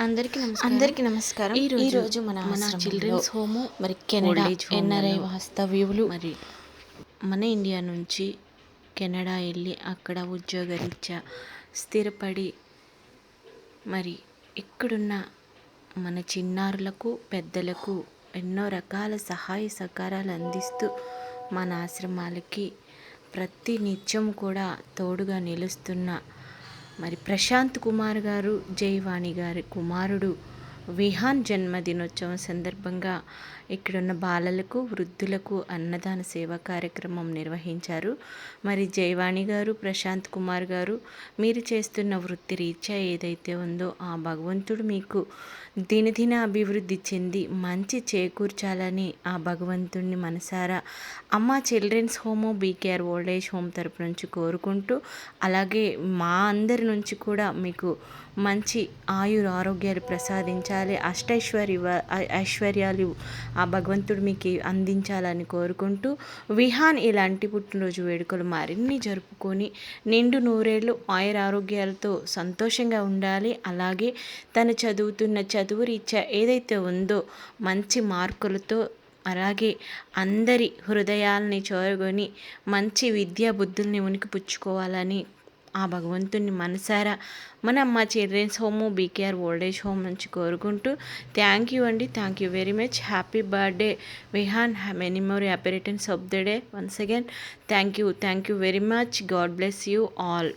అందరికీ నమస్కారం. ఈరోజు మన చిల్డ్రన్స్ హోము మరి కెనడా ఎన్ఆర్ఐ వాస్తవ్యులు మరి మన ఇండియా నుంచి కెనడా వెళ్ళి అక్కడ ఉద్యోగరీత్యా స్థిరపడి మరి ఇక్కడున్న మన చిన్నారులకు పెద్దలకు ఎన్నో రకాల సహాయ సహకారాలు అందిస్తూ మన ఆశ్రమాలకి ప్రతి నిత్యం కూడా తోడుగా నిలుస్తున్న మరి ప్రశాంత్ కుమార్ గారు, జయవాణి గారి కుమారుడు విహాన్ జన్మదినోత్సవం సందర్భంగా ఇక్కడున్న బాలలకు వృద్ధులకు అన్నదాన సేవా కార్యక్రమం నిర్వహించారు. మరి జయవాణి గారు, ప్రశాంత్ కుమార్ గారు, మీరు చేస్తున్న వృత్తి రీత్యా ఏదైతే ఉందో ఆ భగవంతుడు మీకు దినదిన అభివృద్ధి చెంది మంచి చేకూర్చాలని ఆ భగవంతుడిని మనసారా అమ్మ children's home BKR old age home తరపు నుంచి కోరుకుంటూ, అలాగే మా అందరి నుంచి కూడా మీకు మంచి ఆరోగ్యాలు ప్రసాదించాలి, ఐశ్వర్యాలు ఆ భగవంతుడు మీకు అందించాలని కోరుకుంటూ, విహాన్ ఇలాంటి పుట్టినరోజు వేడుకలు మరిన్ని జరుపుకొని నిండు నూరేళ్ళు ఆరోగ్యాలతో సంతోషంగా ఉండాలి. అలాగే తను చదువుతున్న చదువు రీత్యా ఏదైతే ఉందో మంచి మార్కులతో, అలాగే అందరి హృదయాల్ని చేరుకొని మంచి విద్యా బుద్ధుల్ని ఉనికిపుచ్చుకోవాలని ఆ భగవంతుని మనసారా మన అమ్మ children's home BKR old age home నుంచి కోరుకుంటూ, థ్యాంక్ యూ అండి. Thank you very much. Happy birthday Vihaan. Many more happy returns of the day once again. Thank you very much. God bless you all.